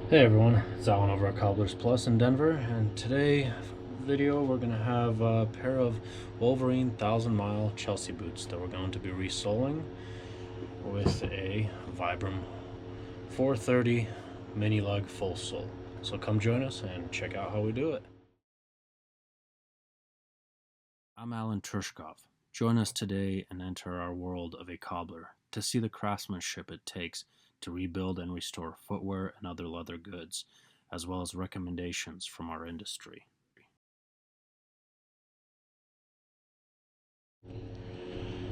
Hey everyone, it's Alan over at Cobblers Plus in Denver, and today video we're going to have a pair of Wolverine 1000 mile Chelsea boots that we're going to be resoling with a Vibram 430 mini lug full sole. So come join us and check out how we do it. I'm Alan Trushkov. Join us today and enter our world of a cobbler to see the craftsmanship it takes to rebuild and restore footwear and other leather goods, as well as recommendations from our industry.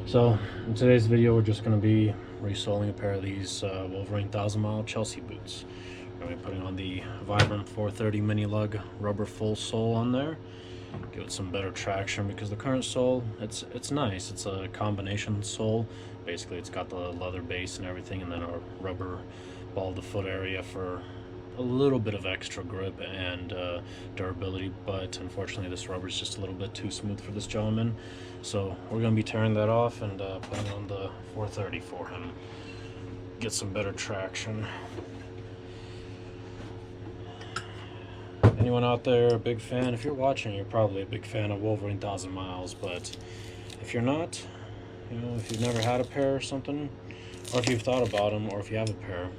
So in today's video we're just going to be resoling a pair of these Wolverine 1000 mile Chelsea boots. We're going to be putting on the Vibram 430 mini lug rubber full sole on there. Give it some better traction because the current sole, it's nice. It's a combination sole. Basically it's got the leather base and everything, and then a rubber ball of the foot area for a little bit of extra grip and durability, but unfortunately this rubber is just a little bit too smooth for this gentleman, so we're going to be tearing that off and putting on the 430 for him, get some better traction. Anyone out there a big fan? If you're watching, you're probably a big fan of Wolverine 1000 miles, but if you're not, you know, if you've never had a pair or something, or if you've thought about them, or if you have a pair,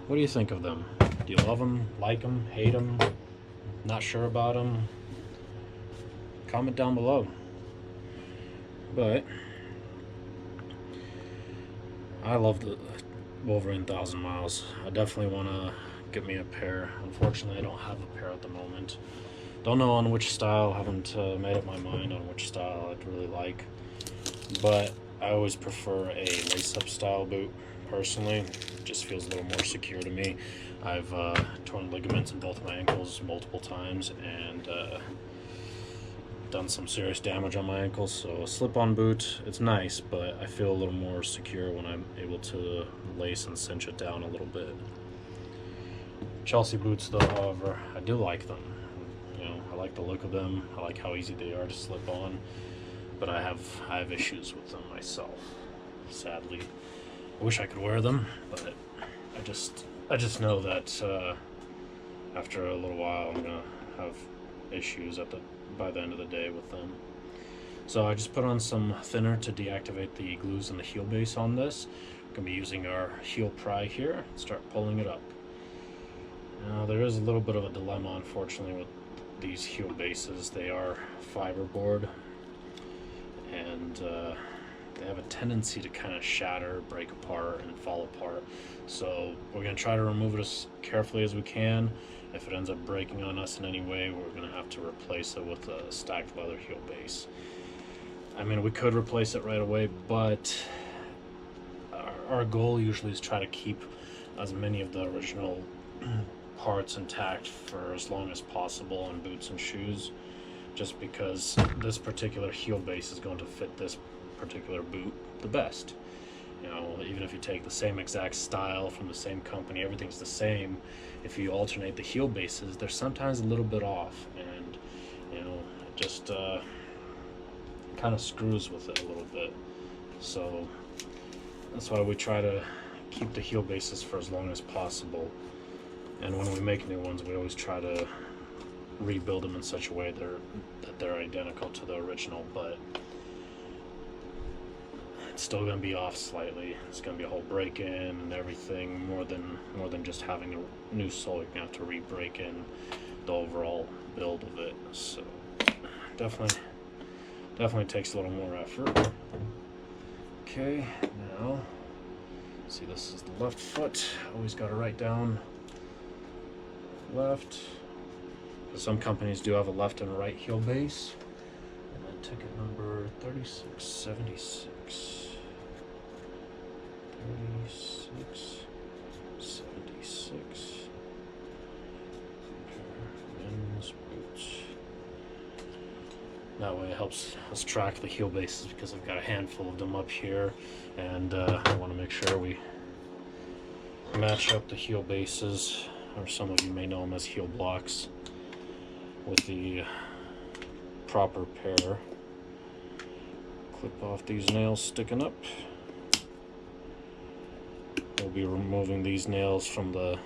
what do you think of them? Do you love them, like them, hate them, not sure about them? Comment down below. But I love the Wolverine 1000 miles. I definitely want to get me a pair. Unfortunately, I don't have a pair at the moment. Don't know on which style. Haven't made up my mind on which style I'd really like. But I always prefer a lace-up style boot. Personally, it just feels a little more secure to me. I've torn ligaments in both my ankles multiple times and done some serious damage on my ankles, so a slip-on boot, it's nice, but I feel a little more secure when I'm able to lace and cinch it down a little bit. Chelsea boots though, however, I do like them. You know, I like the look of them, I like how easy they are to slip on, but I have issues with them myself, sadly. I wish I could wear them, but I just know that after a little while I'm gonna have issues by the end of the day with them. So I just put on some thinner to deactivate the glues in the heel base on this. I'm gonna be using our heel pry here, start pulling it up. Now there is a little bit of a dilemma, unfortunately, with these heel bases. They are fiberboard, and they have a tendency to kind of shatter, break apart, and fall apart. So we're going to try to remove it as carefully as we can. If it ends up breaking on us in any way, we're going to have to replace it with a stacked leather heel base. I mean, we could replace it right away, but our goal usually is try to keep as many of the original parts intact for as long as possible on boots and shoes, just because this particular heel base is going to fit this particular boot the best. You know, even if you take the same exact style from the same company, everything's the same. If you alternate the heel bases, they're sometimes a little bit off, and you know, it just kind of screws with it a little bit. So that's why we try to keep the heel bases for as long as possible. And when we make new ones, we always try to rebuild them in such a way that they're identical to the original, but it's still going to be off slightly. It's going to be a whole break-in and everything, more than just having a new sole. You're going to have to re-break in the overall build of it. So definitely takes a little more effort. Okay, now see, this is the left foot. Always got to write down left. Some companies do have a left and a right heel base. And then ticket number 3676. 3676. Men's boots. That way it helps us track the heel bases, because I've got a handful of them up here, and I want to make sure we match up the heel bases, or some of you may know them as heel blocks, with the proper pair. Clip off these nails sticking up. We'll be removing these nails from the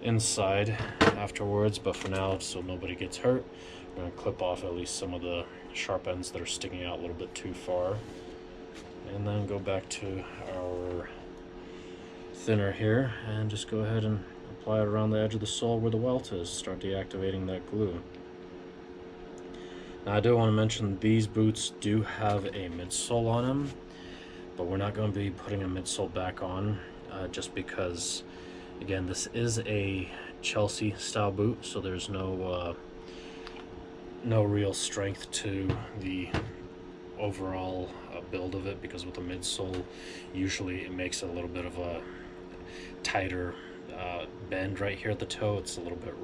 inside afterwards, but for now, so nobody gets hurt, we're going to clip off at least some of the sharp ends that are sticking out a little bit too far, and then go back to our thinner here and just go ahead and apply it around the edge of the sole where the welt is. Start deactivating that glue. Now I do want to mention these boots do have a midsole on them, but we're not going to be putting a midsole back on just because, again, this is a Chelsea style boot, so there's no real strength to the overall build of it, because with the midsole usually it makes a little bit of a tighter bend right here at the toe. It's a little bit,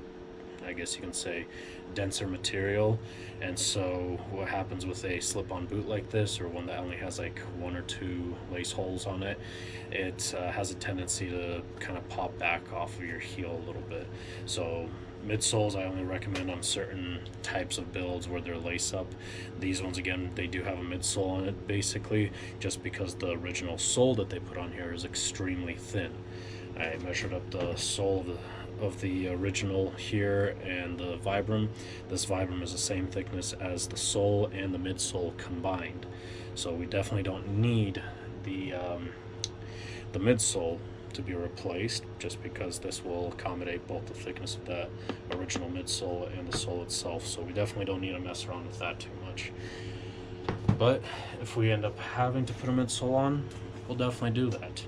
I guess you can say, denser material, and so what happens with a slip-on boot like this, or one that only has like 1 or 2 lace holes on it, it has a tendency to kind of pop back off of your heel a little bit. So midsoles I only recommend on certain types of builds where they're lace up. These ones, again, they do have a midsole on it, basically just because the original sole that they put on here is extremely thin. I measured up the sole of the original here and the Vibram. This Vibram is the same thickness as the sole and the midsole combined, so we definitely don't need the midsole to be replaced, just because this will accommodate both the thickness of that original midsole and the sole itself. So we definitely don't need to mess around with that too much. But if we end up having to put a midsole on, we'll definitely do that.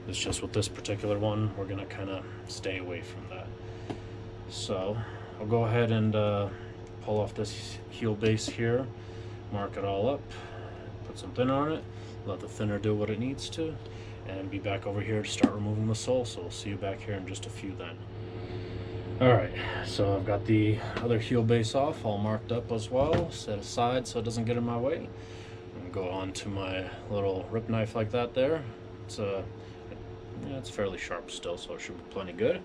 It's just with this particular one, we're gonna kind of stay away from that. So I'll go ahead and pull off this heel base here, mark it all up, put some thinner on it, let the thinner do what it needs to, and be back over here to start removing the sole. So we'll see you back here in just a few then. Alright, so I've got the other heel base off, all marked up as well, set aside so it doesn't get in my way. I'm gonna go on to my little rip knife like that there. It's fairly sharp still, so it should be plenty good.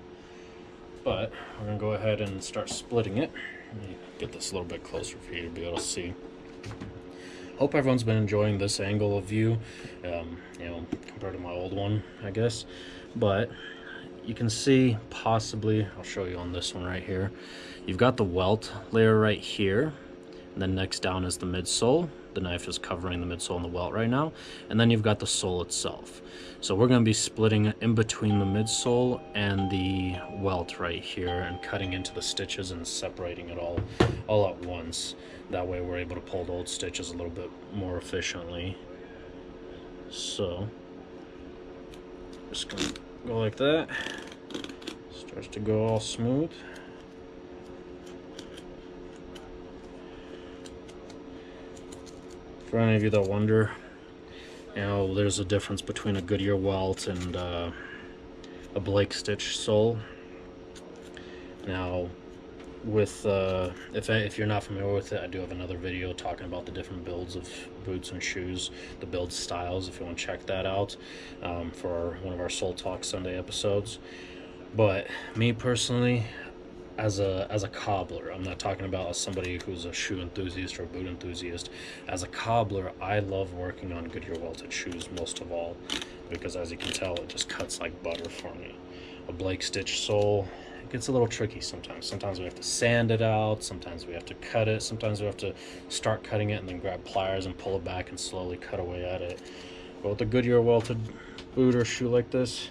But we're gonna go ahead and start splitting it. Let me get this a little bit closer for you to be able to see. Hope everyone's been enjoying this angle of view, compared to my old one, I guess. But you can see, possibly, I'll show you on this one right here. You've got the welt layer right here, and then next down is the midsole. The knife is covering the midsole and the welt right now, and then you've got the sole itself. So we're going to be splitting in between the midsole and the welt right here, and cutting into the stitches and separating it all at once. That way we're able to pull the old stitches a little bit more efficiently. So just going to go like that. Starts to go all smooth. For any of you that wonder, there's a difference between a Goodyear welt and a Blake stitch sole. Now, with if you're not familiar with it, I do have another video talking about the different builds of boots and shoes, the build styles, if you want to check that out, for one of our Soul Talk Sunday episodes. But me personally, as a cobbler, I'm not talking about as somebody who's a shoe enthusiast or a boot enthusiast. As a cobbler, I love working on Goodyear welted shoes most of all, because as you can tell, it just cuts like butter for me. A Blake stitch sole, it gets a little tricky sometimes. Sometimes we have to sand it out, sometimes we have to cut it, sometimes we have to start cutting it and then grab pliers and pull it back and slowly cut away at it. But with a Goodyear welted boot or shoe like this,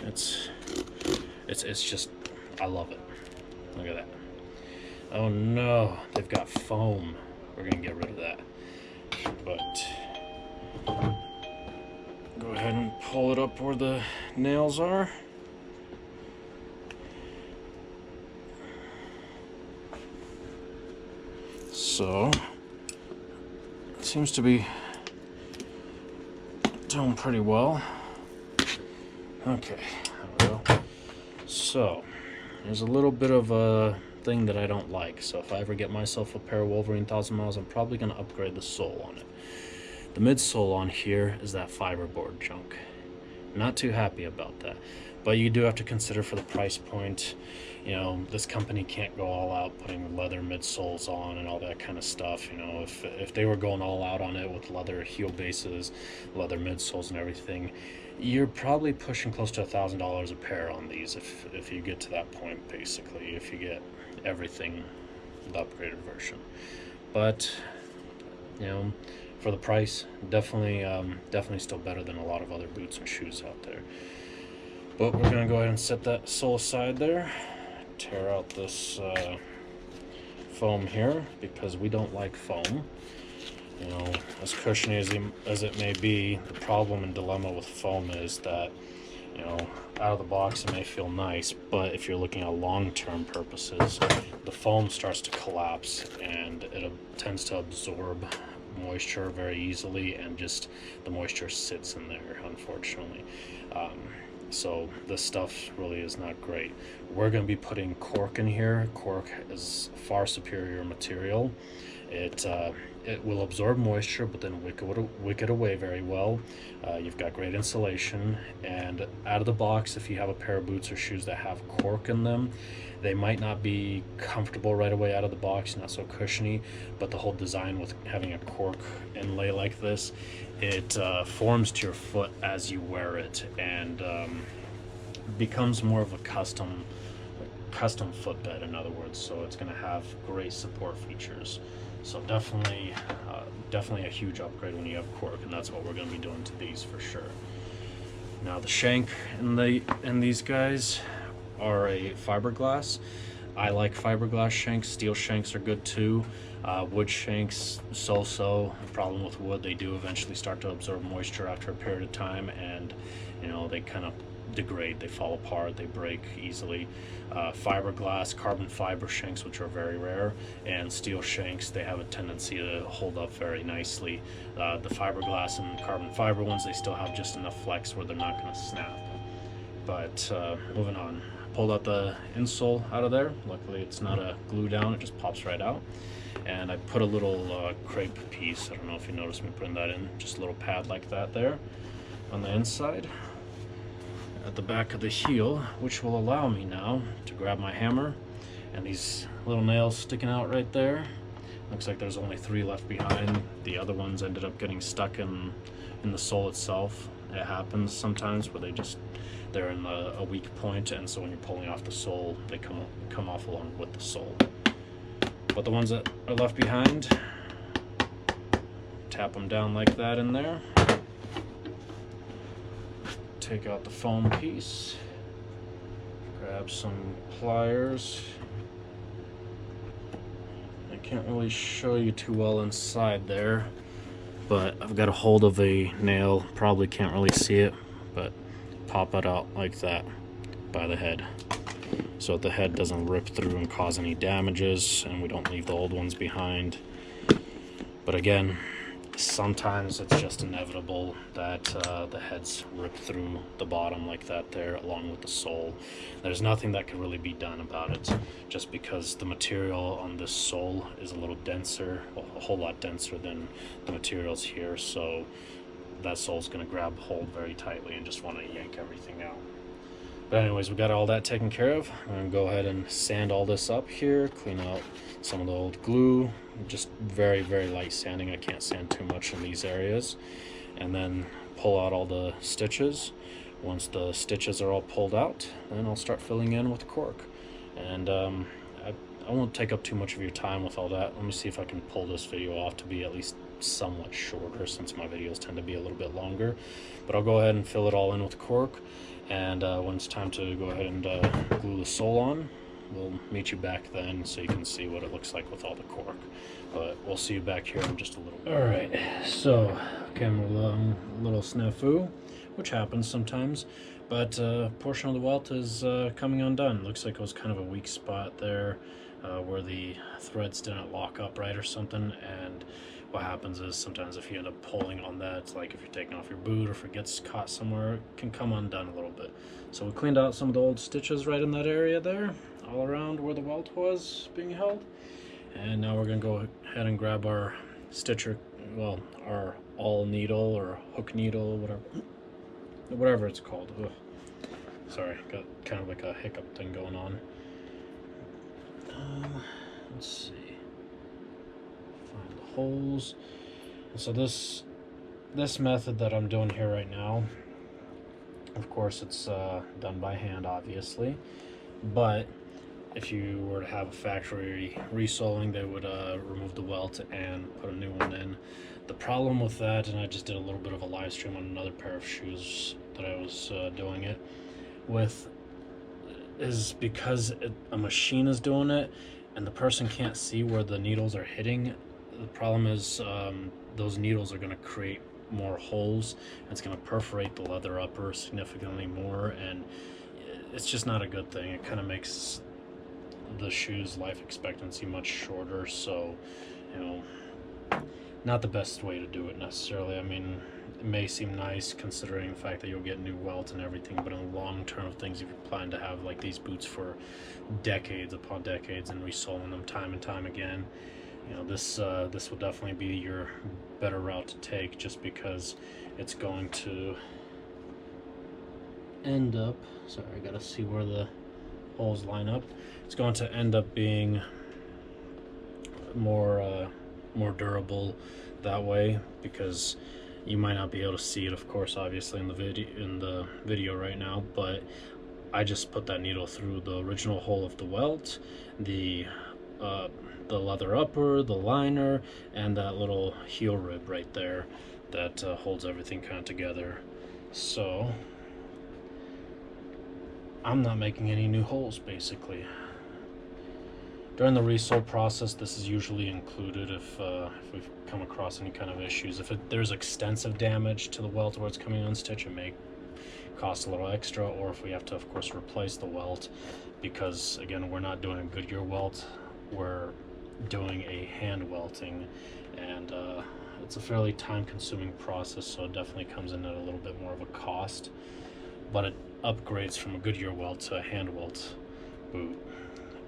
it's just, I love it. Look at that. Oh no, they've got foam. We're gonna get rid of that. But go ahead and pull it up where the nails are. So it seems to be doing pretty well. Okay, there we go. So there's a little bit of a thing that I don't like. So if I ever get myself a pair of Wolverine 1000 miles, I'm probably going to upgrade the sole on it. The midsole on here is that fiberboard junk. Not too happy about that. But you do have to consider for the price point, you know, this company can't go all out putting leather midsoles on and all that kind of stuff. You know, if they were going all out on it with leather heel bases, leather midsoles and everything, you're probably pushing close to $1,000 a pair on these if you get to that point, basically, if you get everything, the upgraded version. But, you know, for the price, definitely still better than a lot of other boots and shoes out there. But we're gonna go ahead and set that sole aside there, tear out this foam here, because we don't like foam. You know, as cushiony as it may be, the problem and dilemma with foam is that, you know, out of the box it may feel nice, but if you're looking at long-term purposes, the foam starts to collapse and it tends to absorb moisture very easily, and just the moisture sits in there, unfortunately. So this stuff really is not great. We're going to be putting cork in here. Cork is far superior material. It will absorb moisture, but then wick it away very well. You've got great insulation, and out of the box, if you have a pair of boots or shoes that have cork in them, they might not be comfortable right away out of the box, not so cushiony, but the whole design with having a cork inlay like this, it forms to your foot as you wear it, and becomes more of a custom footbed, in other words. So it's going to have great support features. So definitely a huge upgrade when you have cork, and that's what we're going to be doing to these for sure. Now the shank in these guys are a fiberglass. I like fiberglass shanks. Steel shanks are good too. Wood shanks, so-so. The problem with wood, they do eventually start to absorb moisture after a period of time, and you know, they kind of degrade, they fall apart, they break easily. Fiberglass, carbon fiber shanks, which are very rare, and steel shanks, they have a tendency to hold up very nicely. The fiberglass and carbon fiber ones, they still have just enough flex where they're not going to snap. But moving on, pulled out the insole out of there. Luckily it's not a glue down, it just pops right out. And I put a little crepe piece, I don't know if you noticed me putting that in, just a little pad like that there on the inside at the back of the heel, which will allow me now to grab my hammer, and these little nails sticking out right there. Looks like there's only 3 left behind. The other ones ended up getting stuck in the sole itself. It happens sometimes where they're in a weak point, and so when you're pulling off the sole, they come off along with the sole. But the ones that are left behind, tap them down like that in there. Take out the foam piece, grab some pliers. I can't really show you too well inside there, but I've got a hold of a nail, probably can't really see it, but pop it out like that by the head, so that the head doesn't rip through and cause any damages, and we don't leave the old ones behind. But again, sometimes it's just inevitable that the heads rip through the bottom like that there, along with the sole. There's nothing that can really be done about it, just because the material on this sole is a little denser, a whole lot denser than the materials here, so that sole's going to grab hold very tightly and just want to yank everything out. But anyways, we got all that taken care of. I'm going to go ahead and sand all this up here, clean out some of the old glue, just very, very light sanding. I can't sand too much in these areas. And then pull out all the stitches. Once the stitches are all pulled out, then I'll start filling in with cork. And I won't take up too much of your time with all that. Let me see if I can pull this video off to be at least somewhat shorter, since my videos tend to be a little bit longer. But I'll go ahead and fill it all in with cork, and when it's time to go ahead and glue the sole on, we'll meet you back then so you can see what it looks like with all the cork. But we'll see you back here in just a little bit. Alright, so camera little snafu, which happens sometimes, but a portion of the welt is coming undone. Looks like it was kind of a weak spot there where the threads didn't lock up right or something, and what happens is sometimes if you end up pulling on that, it's like if you're taking off your boot or if it gets caught somewhere, it can come undone a little bit. So we cleaned out some of the old stitches right in that area there, all around where the welt was being held. And now we're going to go ahead and grab our stitcher, well, our awl needle or hook needle, whatever it's called. Ugh. Sorry, got kind of like a hiccup thing going on. Let's see. Find the holes. So this method that I'm doing here right now, of course, it's done by hand, obviously. But if you were to have a factory resoling, they would remove the welt and put a new one in. The problem with that, and I just did a little bit of a live stream on another pair of shoes that I was doing it with, is because a machine is doing it and the person can't see where the needles are hitting. The problem is those needles are going to create more holes. It's going to perforate the leather upper significantly more, and it's just not a good thing. It kind of makes the shoe's life expectancy much shorter, so, you know, not the best way to do it necessarily. I mean, it may seem nice considering the fact that you'll get new welt and everything, but in the long term of things, if you plan to have like these boots for decades upon decades and resoling them time and time again, you know, this will definitely be your better route to take, just because it's going to end up, sorry, I gotta see where the holes line up. It's going to end up being more durable that way, because you might not be able to see it, of course, obviously in the video right now, but I just put that needle through the original hole of the welt, the leather upper, the liner, and that little heel rib right there that holds everything kind of together. So I'm not making any new holes, basically. During the resole process, this is usually included if we've come across any kind of issues. If there's extensive damage to the welt where it's coming unstitched, it may cost a little extra, or if we have to, of course, replace the welt, because, again, we're not doing a Goodyear welt, we're doing a hand welting, and it's a fairly time-consuming process, so it definitely comes in at a little bit more of a cost, but it upgrades from a Goodyear welt to a hand welt boot.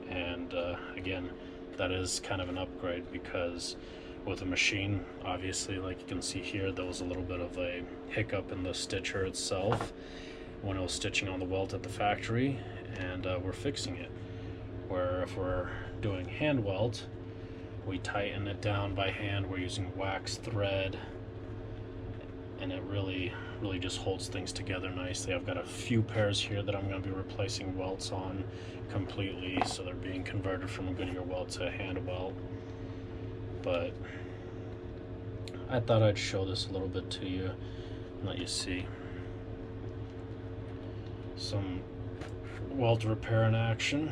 And again, that is kind of an upgrade, because with a machine, obviously, like you can see here, there was a little bit of a hiccup in the stitcher itself when it was stitching on the welt at the factory, and we're fixing it. Where if we're doing hand welt, we tighten it down by hand. We're using wax thread, and it really just holds things together nicely. I've got a few pairs here that I'm going to be replacing welts on completely, so they're being converted from a Goodyear welt to a hand welt. But I thought I'd show this a little bit to you and let you see some welt repair in action,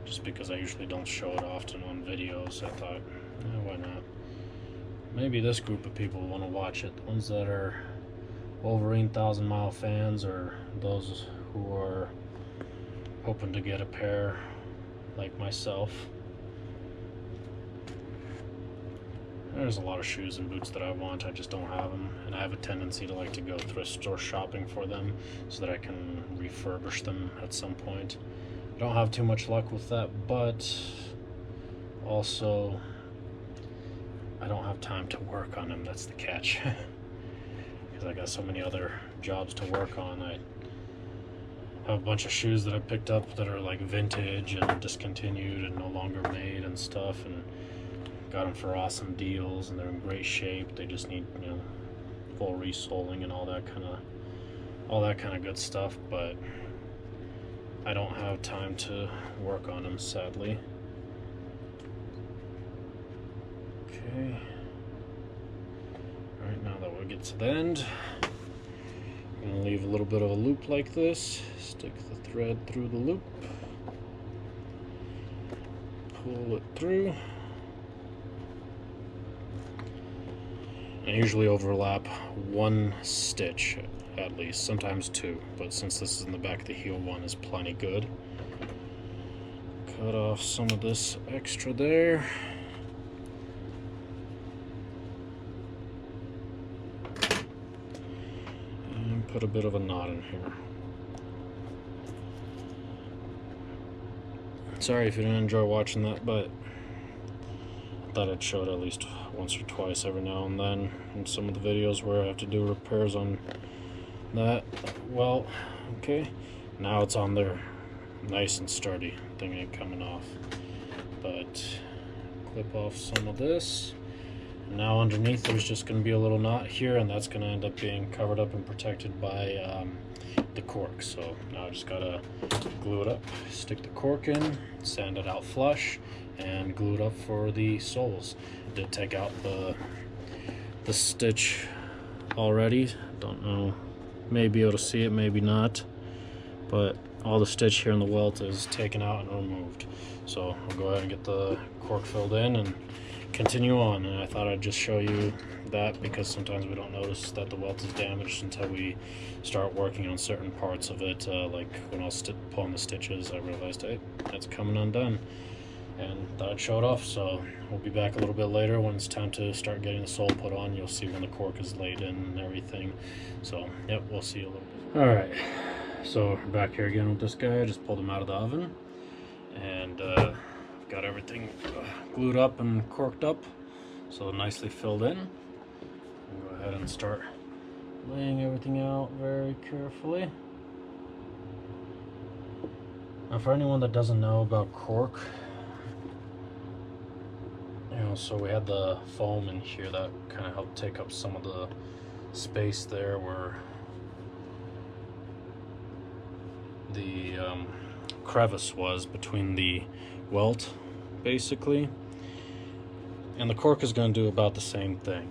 just because I usually don't show it often on videos. I thought, why not? Maybe this group of people want to watch it, the ones that are Wolverine 1,000-mile fans, or those who are hoping to get a pair like myself. There's a lot of shoes and boots that I want, I just don't have them, and I have a tendency to like to go thrift store shopping for them so that I can refurbish them at some point. I don't have too much luck with that, but also I don't have time to work on them. That's the catch. Because I got so many other jobs to work on. I have a bunch of shoes that I picked up that are like vintage and discontinued and no longer made and stuff, and got them for awesome deals, and they're in great shape. They just need, you know, full resoling and all that kind of good stuff, but I don't have time to work on them, sadly. Okay. Alright, now that we get to the end, I'm going to leave a little bit of a loop like this, stick the thread through the loop, pull it through. I usually overlap one stitch at least, sometimes two, but since this is in the back of the heel, one is plenty good. Cut off some of this extra there. And put a bit of a knot in here. Sorry if you didn't enjoy watching that, but I thought I'd show it at least once or twice every now and then in some of the videos where I have to do repairs on that. Well, okay, now it's on there nice and sturdy. Thing ain't coming off. But clip off some of this. Now underneath there's just going to be a little knot here, and that's going to end up being covered up and protected by the cork. So now I just got to glue it up, stick the cork in, sand it out flush, and glue it up for the soles. Did take out the stitch already. Don't know, may be able to see it, maybe not, but all the stitch here in the welt is taken out and removed. So I'll go ahead and get the cork filled in and continue on. And I thought I'd just show you that because sometimes we don't notice that the welt is damaged until we start working on certain parts of it. Like when I was pulling the stitches, I realized, hey, that's coming undone, and thought I'd show it off. So we'll be back a little bit later when it's time to start getting the sole put on. You'll see when the cork is laid in and everything. So yep, we'll see you a little bit. All right, so we're back here again with this guy. I just pulled him out of the oven, and got everything glued up and corked up, so nicely filled in. I'll go ahead and start laying everything out very carefully. Now, for anyone that doesn't know about cork, so we had the foam in here that kind of helped take up some of the space there where the crevice was between the welt, basically, and the cork is going to do about the same thing.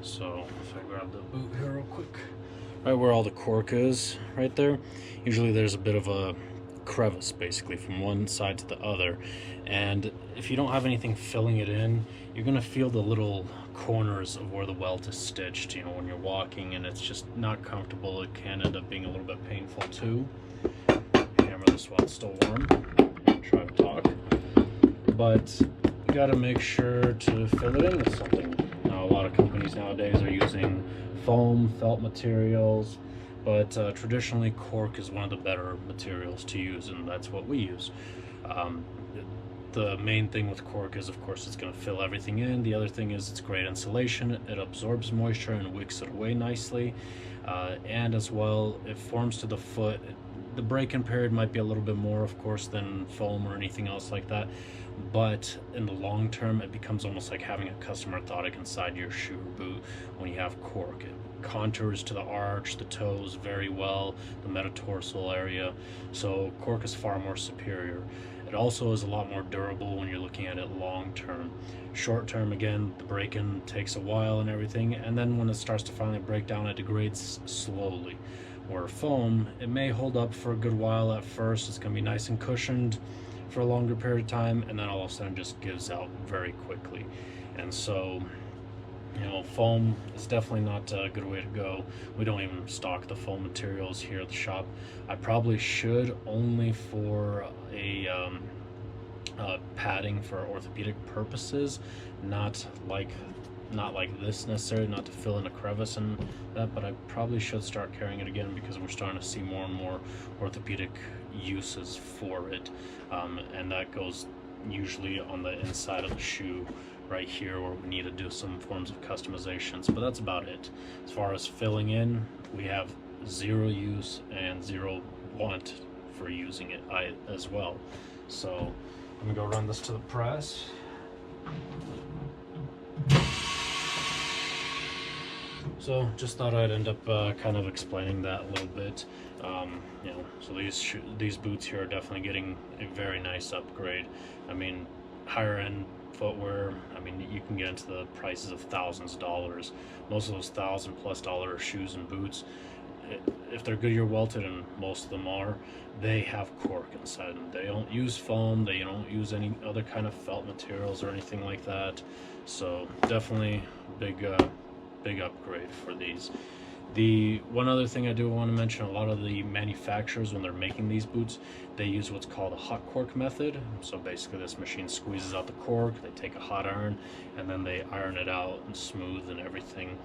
So if I grab the boot here real quick, right where all the cork is, right there, usually there's a bit of a crevice basically from one side to the other, and if you don't have anything filling it in, you're going to feel the little corners of where the welt is stitched, when you're walking, and it's just not comfortable. It can end up being a little bit painful too. Hammer this while it's still warm. Try to talk, but you got to make sure to fill it in with something. Now, a lot of companies nowadays are using foam, felt materials, but traditionally cork is one of the better materials to use, and that's what we use. The main thing with cork is, of course, it's going to fill everything in. The other thing is it's great insulation. It absorbs moisture and wicks it away nicely, and as well, it forms to the foot. The break-in period might be a little bit more, of course, than foam or anything else like that, but in the long term, it becomes almost like having a custom orthotic inside your shoe or boot when you have cork. It contours to the arch, the toes very well, the metatarsal area, so cork is far more superior. It also is a lot more durable when you're looking at it long term. Short term, again, the break-in takes a while and everything, and then when it starts to finally break down, it degrades slowly. Where foam, it may hold up for a good while at first. It's going to be nice and cushioned for a longer period of time, and then all of a sudden just gives out very quickly. And so, foam is definitely not a good way to go. We don't even stock the foam materials here at the shop. I probably should, only for a padding for orthopedic purposes, not like this necessarily, not to fill in a crevice and that, but I probably should start carrying it again because we're starting to see more and more orthopedic uses for it, and that goes usually on the inside of the shoe right here where we need to do some forms of customizations, but that's about it. As far as filling in, we have zero use and zero want for using it as well. So I'm gonna go run this to the press. So just thought I'd end up kind of explaining that a little bit. So these boots here are definitely getting a very nice upgrade. I mean, higher end footwear, I mean, you can get into the prices of thousands of dollars. Most of those $1,000+ shoes and boots, if they're Goodyear welted, and most of them are, they have cork inside them. They don't use foam, they don't use any other kind of felt materials or anything like that. So definitely big upgrade for these. The one other thing I do want to mention, a lot of the manufacturers, when they're making these boots, they use what's called a hot cork method. So basically this machine squeezes out the cork, they take a hot iron, and then they iron it out and smooth and everything.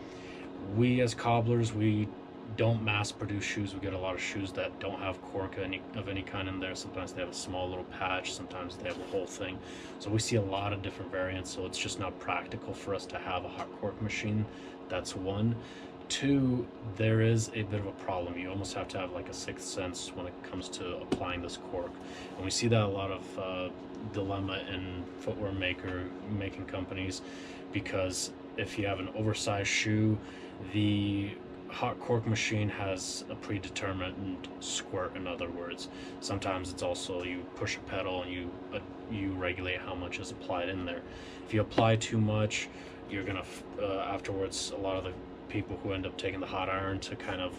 We as cobblers, we don't mass produce shoes. We get a lot of shoes that don't have cork of any kind in there. Sometimes they have a small little patch, sometimes they have a whole thing. So we see a lot of different variants, so it's just not practical for us to have a hot cork machine. That's one. Two, there is a bit of a problem. You almost have to have like a sixth sense when it comes to applying this cork, and we see that a lot of dilemma in footwear making companies, because if you have an oversized shoe, the hot cork machine has a predetermined squirt. In other words, sometimes it's also you push a pedal and you regulate how much is applied in there. If you apply too much, you're gonna afterwards, a lot of the people who end up taking the hot iron to kind of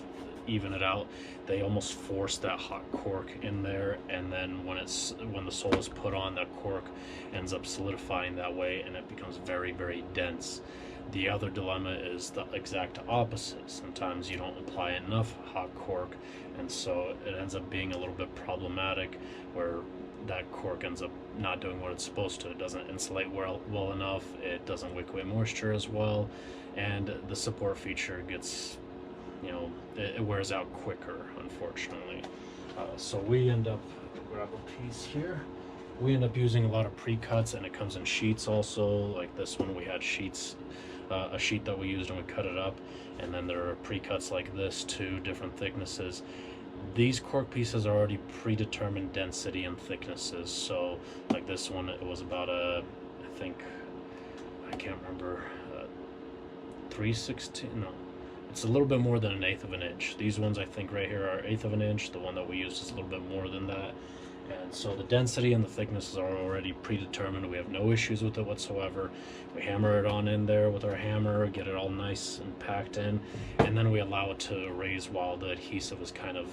even it out, they almost force that hot cork in there, and then when the sole is put on, that cork ends up solidifying that way, and it becomes very, very dense. The other dilemma is the exact opposite. Sometimes you don't apply enough hot cork, and so it ends up being a little bit problematic, where that cork ends up not doing what it's supposed to. It doesn't insulate well enough, it doesn't wick away moisture as well, and the support feature gets, it wears out quicker, unfortunately. So we end up, grab a piece here, we end up using a lot of pre-cuts, and it comes in sheets also. Like this one, we had sheets, a sheet that we used and we cut it up, and then there are pre-cuts like this too, different thicknesses. These cork pieces are already predetermined density and thicknesses. So like this one, it was about I can't remember, 3/16, no, it's a little bit more than 1/8 of an inch. These ones I think right here are 1/8 of an inch. The one that we used is a little bit more than that. And so the density and the thicknesses are already predetermined. We have no issues with it whatsoever. We hammer it on in there with our hammer, get it all nice and packed in, and then we allow it to raise while the adhesive is kind of,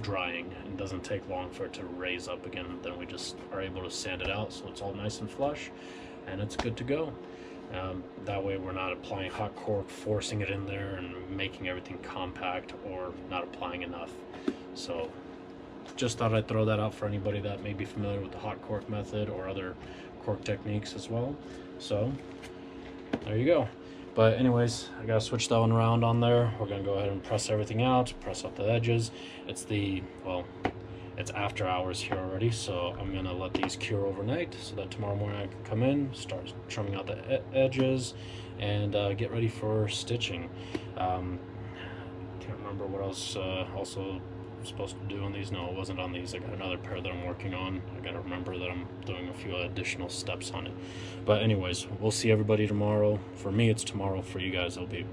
drying. It doesn't take long for it to raise up again. Then we just are able to sand it out so it's all nice and flush, and it's good to go. That way we're not applying hot cork, forcing it in there and making everything compact, or not applying enough. So just thought I'd throw that out for anybody that may be familiar with the hot cork method or other cork techniques as well. So there you go. But anyways, I gotta switch that one around on there. We're gonna go ahead and press everything out, press up the edges. It's after hours here already, so I'm gonna let these cure overnight so that tomorrow morning I can come in, start trimming out the edges, and get ready for stitching. Can't remember what else also supposed to do on these. No, it wasn't on these. I got another pair that I'm working on. I gotta remember that I'm doing a few additional steps on it. But anyways, we'll see everybody tomorrow. For me, it's tomorrow. For you guys, it'll be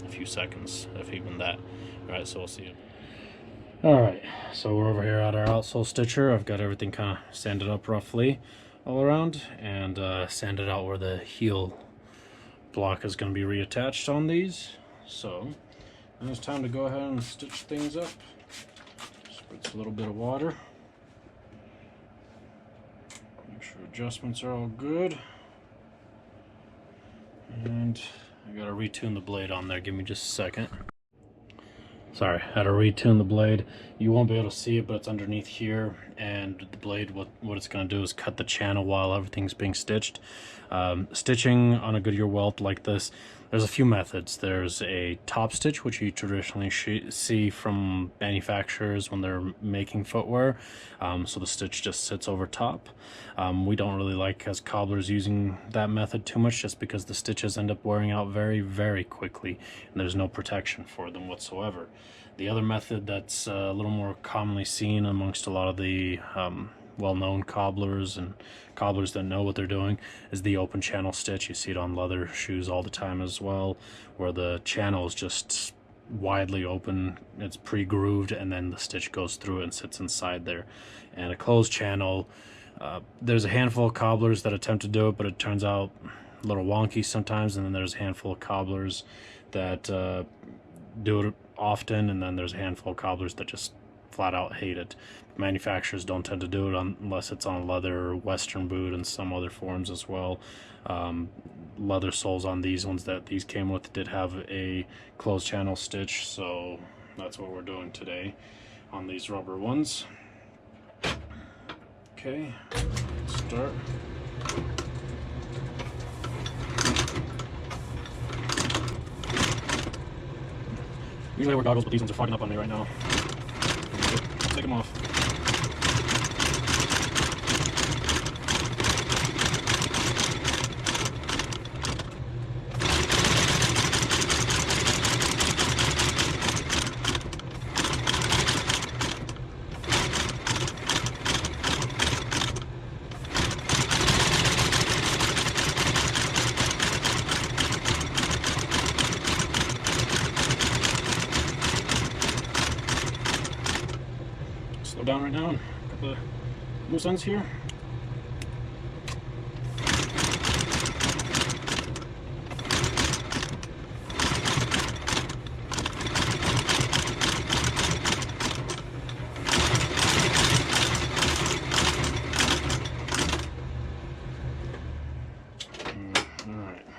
a few seconds, if even that. All right, so we'll see you. All right, so we're over here at our outsole stitcher. I've got everything kind of sanded up roughly all around, and sanded out where the heel block is going to be reattached on these. So now it's time to go ahead and stitch things up. Spritz a little bit of water. Make sure adjustments are all good. And I gotta retune the blade on there. Give me just a second. Sorry, I had to retune the blade. You won't be able to see it, but it's underneath here, and the blade, what it's going to do is cut the channel while everything's being stitched. Stitching on a Goodyear welt like this, there's a few methods. There's a top stitch, which you traditionally see from manufacturers when they're making footwear. So the stitch just sits over top. We don't really like, as cobblers, using that method too much, just because the stitches end up wearing out very, very quickly, and there's no protection for them whatsoever. The other method that's a little more commonly seen amongst a lot of the well-known cobblers and cobblers that know what they're doing is the open channel stitch. You see it on leather shoes all the time as well, where the channel is just widely open, it's pre-grooved, and then the stitch goes through it and sits inside there. And a closed channel, there's a handful of cobblers that attempt to do it, but it turns out a little wonky sometimes. And then there's a handful of cobblers that do it often, and then there's a handful of cobblers that just flat out hate it. Manufacturers don't tend to do it unless it's on a leather or western boot, and some other forms as well. Leather soles on these ones that these came with did have a closed channel stitch, so that's what we're doing today on these rubber ones. Okay, let's start. Usually I wear goggles, but these ones are fogging up on me right now. Take them off. slow down right now and put the loose ends here.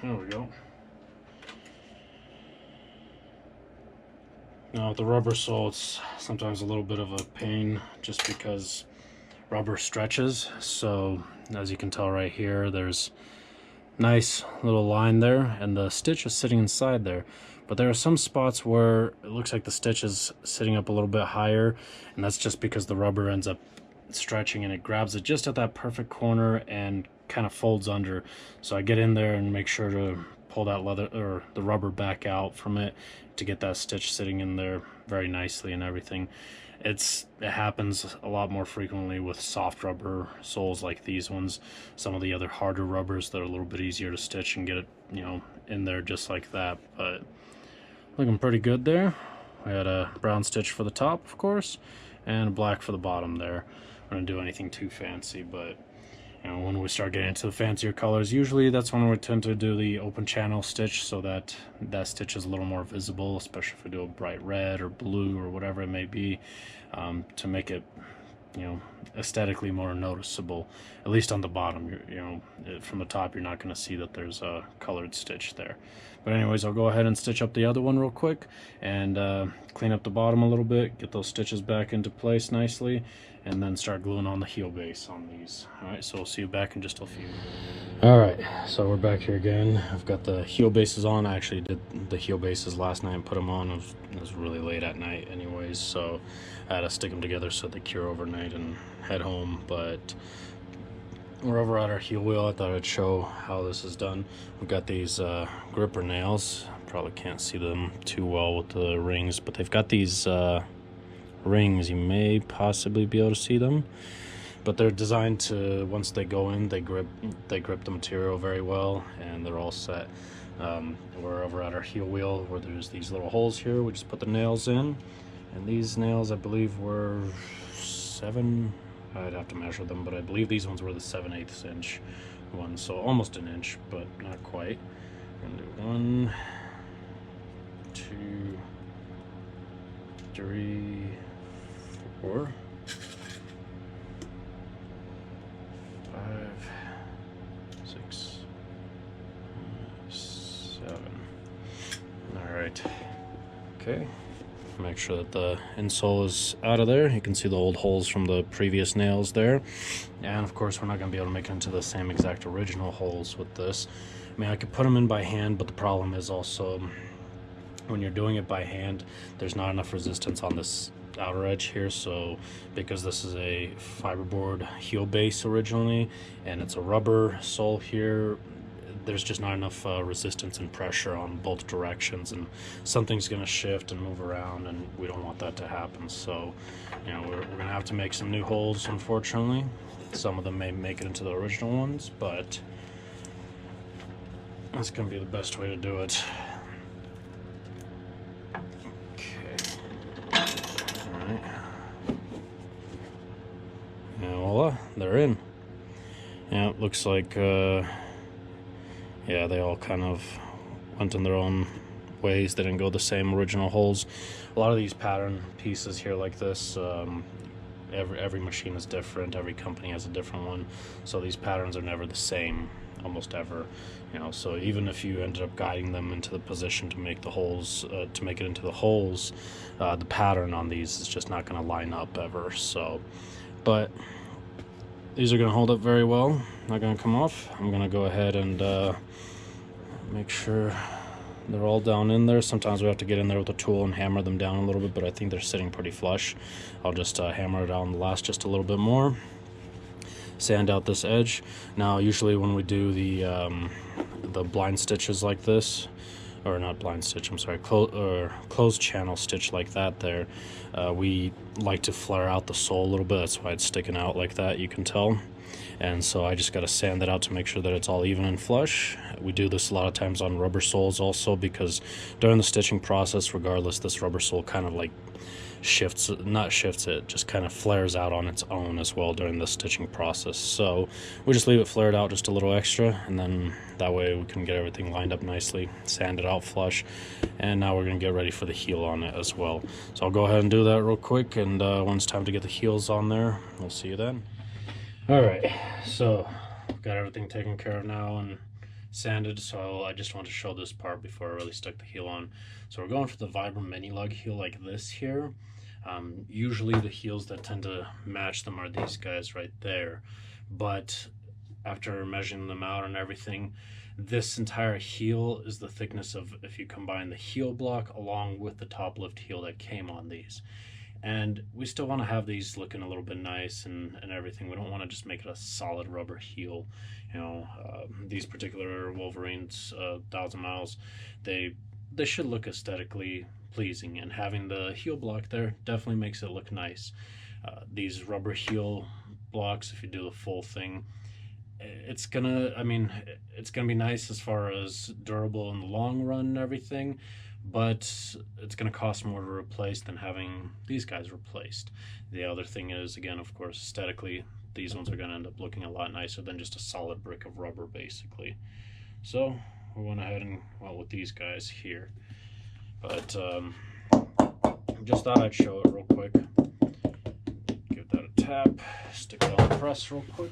There we go. Now with the rubber sole, it's sometimes a little bit of a pain just because rubber stretches. So as you can tell right here, there's nice little line there and the stitch is sitting inside there. But there are some spots where it looks like the stitch is sitting up a little bit higher, and that's just because the rubber ends up stretching and it grabs it just at that perfect corner and kind of folds under. So I get in there and make sure to pull that leather or the rubber back out from it to get that stitch sitting in there very nicely and everything. It happens a lot more frequently with soft rubber soles like these ones. Some of the other harder rubbers that are a little bit easier to stitch and get it, you know, in there just like that. But looking pretty good there. I had a brown stitch for the top, of course, and black for the bottom there. I don't do anything too fancy, but you know, when we start getting into the fancier colors, usually that's when we tend to do the open channel stitch, so that that stitch is a little more visible, especially if we do a bright red or blue or whatever it may be, to make it, you know, aesthetically more noticeable. At least on the bottom, you know, from the top, you're not going to see that there's a colored stitch there. But anyways, I'll go ahead and stitch up the other one real quick and clean up the bottom a little bit, get those stitches back into place nicely, and then start gluing on the heel base on these. Alright, so we'll see you back in just a few. Alright, so we're back here again. I've got the heel bases on. I actually did the heel bases last night and put them on. It was really late at night anyways, so I had to stick them together so they cure overnight and head home. But we're over at our heel wheel. I thought I'd show how this is done. We've got these gripper nails. Probably can't see them too well with the rings, but they've got these rings. You may possibly be able to see them, but they're designed to, once they go in, they grip the material very well, and they're all set. We're over at our heel wheel where there's these little holes here. We just put the nails in, and these nails I believe were 7, I'd have to measure them, but I believe these ones were the 7/8 inch ones, so almost an inch, but not quite. We're gonna do 1, 2, 3, 4, 5, 6, 7. All right. Okay. Make sure that the insole is out of there. You can see the old holes from the previous nails there. And of course, we're not going to be able to make it into the same exact original holes with this. I mean, I could put them in by hand, but the problem is also when you're doing it by hand, there's not enough resistance on this outer edge here. So because this is a fiberboard heel base originally, and it's a rubber sole here, there's just not enough resistance and pressure on both directions, and something's going to shift and move around, and we don't want that to happen. So, you know, we're going to have to make some new holes, unfortunately. Some of them may make it into the original ones, but that's going to be the best way to do it. Okay. All right. And voila, they're in. Yeah, it looks like yeah, they all kind of went in their own ways. They didn't go the same original holes. A lot of these pattern pieces here like this, every machine is different. Every company has a different one. So these patterns are never the same, almost ever. You know, so even if you ended up guiding them into the position to make the holes, to make it into the holes, the pattern on these is just not going to line up ever. So, but these are going to hold up very well, not going to come off. I'm going to go ahead and make sure they're all down in there. Sometimes we have to get in there with a tool and hammer them down a little bit, but I think they're sitting pretty flush. I'll just hammer it on the last just a little bit more. Sand out this edge. Now usually when we do the blind stitches like this, or not blind stitch, I'm sorry, closed channel stitch like that there, we like to flare out the sole a little bit. That's why it's sticking out like that, you can tell. And so I just got to sand that out to make sure that it's all even and flush. We do this a lot of times on rubber soles also, because during the stitching process, regardless, this rubber sole kind of like not shifts it, just kind of flares out on its own as well during the stitching process. So we just leave it flared out just a little extra, and then that way we can get everything lined up nicely, sand it out flush, and now we're going to get ready for the heel on it as well. So I'll go ahead and do that real quick, and when it's time to get the heels on there, we'll see you then. Alright, so I've got everything taken care of now and sanded, so I just want to show this part before I really stick the heel on. So we're going for the Vibram mini lug heel like this here. Usually the heels that tend to match them are these guys right there, but after measuring them out and everything, this entire heel is the thickness of, if you combine the heel block along with the top lift heel that came on these. And we still want to have these looking a little bit nice and everything. We don't want to just make it a solid rubber heel. You know, these particular Wolverines, 1,000 miles, they should look aesthetically pleasing, and having the heel block there definitely makes it look nice. These rubber heel blocks, if you do the full thing, it's gonna be nice as far as durable in the long run and everything, but it's going to cost more to replace than having these guys replaced. The other thing is, again, of course, aesthetically, these ones are going to end up looking a lot nicer than just a solid brick of rubber, basically. So we went ahead and went with these guys here. But just thought I'd show it real quick. Give that a tap, stick it on the press real quick.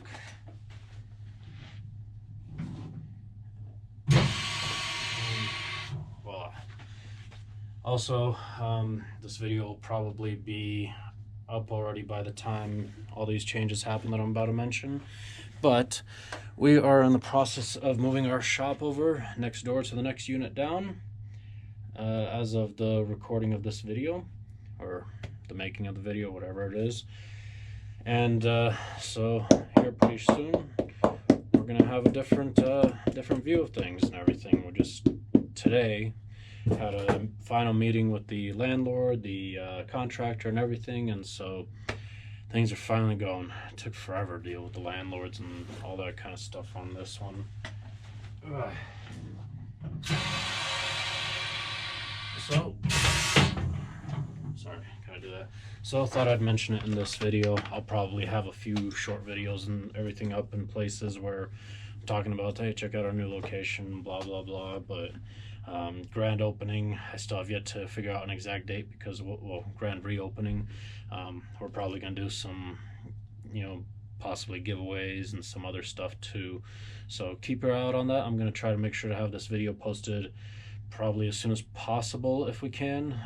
Also, this video will probably be up already by the time all these changes happen that I'm about to mention, but we are in the process of moving our shop over next door to the next unit down as of the recording of this video, or the making of the video, whatever it is. And so here pretty soon we're gonna have a different view of things and everything. We're just today had a final meeting with the landlord, the contractor, and everything, and so things are finally going. It took forever to deal with the landlords and all that kind of stuff on this one. So, sorry, can I do that? So I thought I'd mention it in this video. I'll probably have a few short videos and everything up in places where I'm talking about, hey, check out our new location, blah, blah, blah, but grand opening, I still have yet to figure out an exact date because, well, grand reopening, we're probably going to do some, you know, possibly giveaways and some other stuff too. So keep your eye out on that. I'm going to try to make sure to have this video posted probably as soon as possible if we can,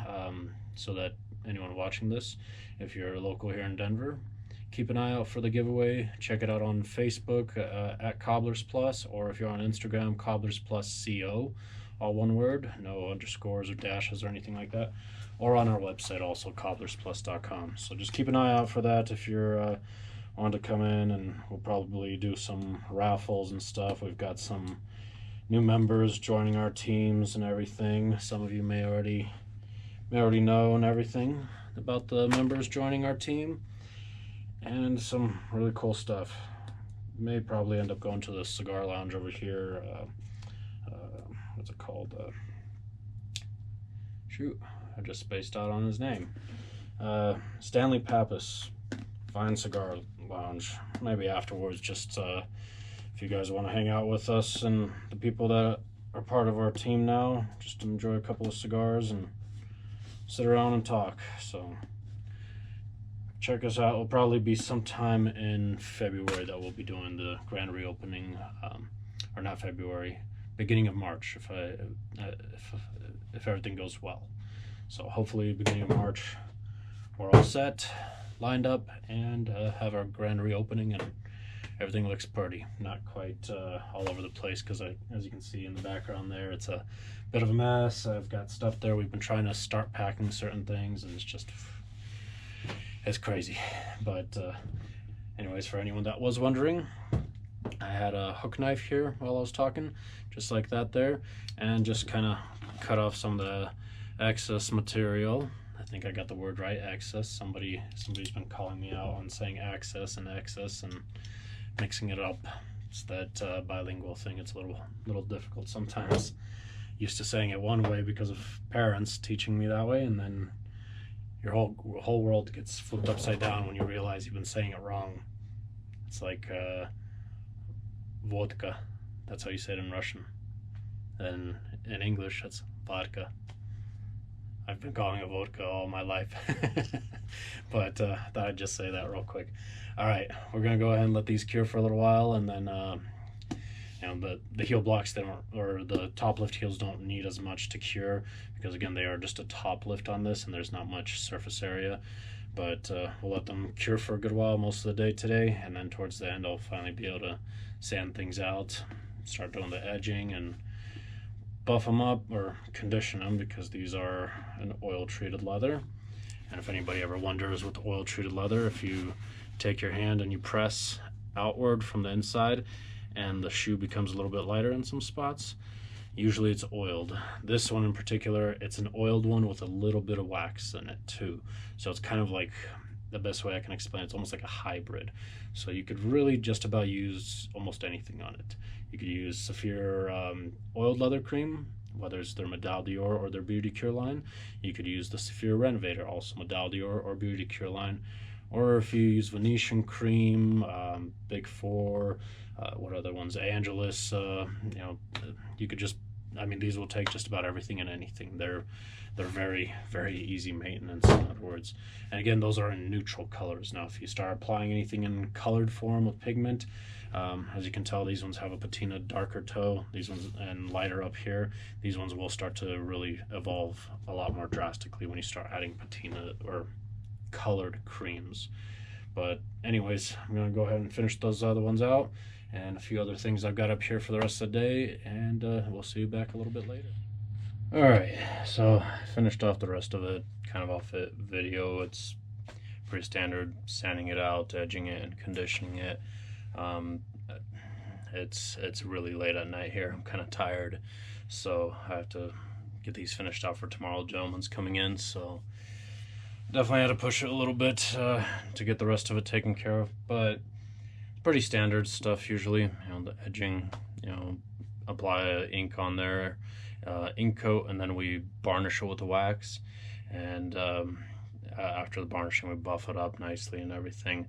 so that anyone watching this, if you're local here in Denver, keep an eye out for the giveaway. Check it out on Facebook at Cobblers Plus, or if you're on Instagram, Cobblers Plus CO. All one word, no underscores or dashes or anything like that, or on our website also, cobblersplus.com. So just keep an eye out for that if you're want to come in, and we'll probably do some raffles and stuff. We've got some new members joining our teams and everything. Some of you may already know and everything about the members joining our team, and some really cool stuff. May probably end up going to the cigar lounge over here. What's it called? Shoot, I just spaced out on his name. Stanley Pappas Fine Cigar Lounge. Maybe afterwards, just if you guys want to hang out with us and the people that are part of our team now, just enjoy a couple of cigars and sit around and talk. So check us out. It'll probably be sometime in February that we'll be doing the grand reopening, or not February, beginning of March, if everything goes well. So hopefully beginning of March we're all set, lined up, and have our grand reopening, and everything looks pretty. Not quite all over the place, because as you can see in the background there, it's a bit of a mess. I've got stuff there. We've been trying to start packing certain things, and it's crazy. But anyways, for anyone that was wondering, I had a hook knife here while I was talking, just like that there, and just kind of cut off some of the excess material. I think I got the word right, excess. Somebody's been calling me out on saying access and excess and mixing it up. It's that bilingual thing. It's a little difficult sometimes. Used to saying it one way because of parents teaching me that way, and then your whole world gets flipped upside down when you realize you've been saying it wrong. It's like vodka. That's how you say it in Russian. And in English, that's vodka. I've been calling it vodka all my life. But thought I'd just say that real quick. All right, we're going to go ahead and let these cure for a little while, and then the heel blocks, they don't, or the top lift heels don't need as much to cure, because again, they are just a top lift on this and there's not much surface area. But we'll let them cure for a good while most of the day today, and then towards the end I'll finally be able to sand things out, start doing the edging and buff them up or condition them, because these are an oil treated leather. And if anybody ever wonders with oil treated leather, if you take your hand and you press outward from the inside and the shoe becomes a little bit lighter in some spots, usually it's oiled. This one in particular, it's an oiled one with a little bit of wax in it too. So it's kind of like, the best way I can explain it, it's almost like a hybrid. So you could really just about use almost anything on it. You could use Saphir oiled leather cream, whether it's their Medaille Dior or their Beauty Cure line. You could use the Saphir Renovator, also Medaille Dior or Beauty Cure line. Or if you use Venetian cream, Big Four, what other ones, Angelus, you could just, I mean, these will take just about everything and anything. They're very, very easy maintenance, in other words. And again, those are in neutral colors. Now, if you start applying anything in colored form with pigment, as you can tell, these ones have a patina darker toe, these ones, and lighter up here. These ones will start to really evolve a lot more drastically when you start adding patina or colored creams. But anyways, I'm gonna go ahead and finish those other ones out, and a few other things I've got up here for the rest of the day, and we'll see you back a little bit later. All right, so I finished off the rest of it, kind of off it video. It's pretty standard, sanding it out, edging it, and conditioning it. It's really late at night here. I'm kind of tired, so I have to get these finished out for tomorrow. Gentleman's coming in, so definitely had to push it a little bit to get the rest of it taken care of. But pretty standard stuff usually. The edging, apply ink on there, ink coat, and then we varnish it with the wax. And after the varnishing, we buff it up nicely and everything.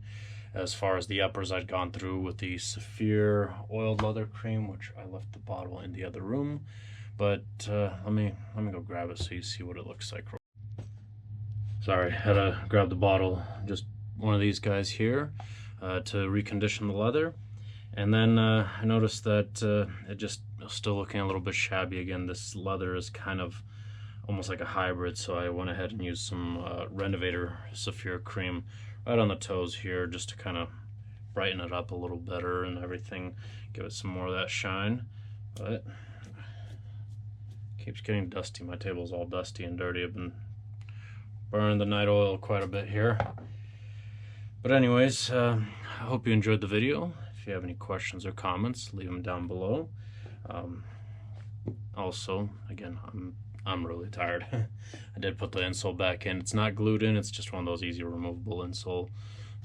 As far as the uppers, I'd gone through with the Saphir oiled leather cream, which I left the bottle in the other room. But let me go grab it so you see what it looks like. Sorry, had to grab the bottle. Just one of these guys here to recondition the leather. And then I noticed that it just still looking a little bit shabby again. This leather is kind of almost like a hybrid, so I went ahead and used some Renovator Saphir cream right on the toes here, just to kind of brighten it up a little better and everything, give it some more of that shine. But it keeps getting dusty. My table's all dusty and dirty. I've been burning the night oil quite a bit here. But anyways, I hope you enjoyed the video. If you have any questions or comments, leave them down below. Also, again, I'm really tired. I did put the insole back in. It's not glued in, it's just one of those easy removable insole,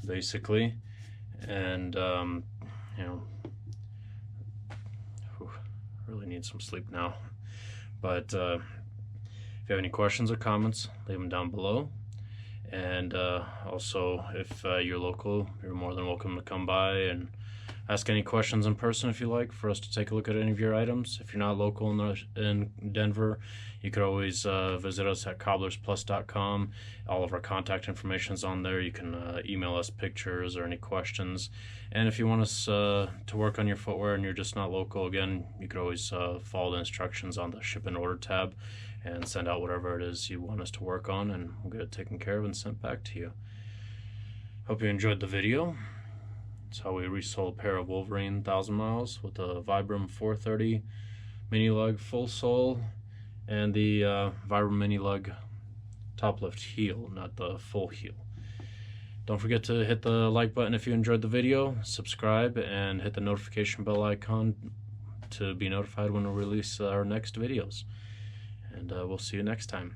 basically. And really need some sleep now. But if you have any questions or comments, leave them down below. And also, if you're local, you're more than welcome to come by and ask any questions in person if you like, for us to take a look at any of your items. If you're not local in Denver, you could always visit us at cobblersplus.com. All of our contact information is on there. You can email us pictures or any questions. And if you want us to work on your footwear and you're just not local, again, you could always follow the instructions on the ship and order tab and send out whatever it is you want us to work on, and we'll get it taken care of and sent back to you. Hope you enjoyed the video. It's how we resold a pair of Wolverine 1000 miles with a Vibram 430 mini lug full sole and the Vibram mini lug top lift heel, not the full heel. Don't forget to hit the like button if you enjoyed the video, subscribe, and hit the notification bell icon to be notified when we release our next videos. And we'll see you next time.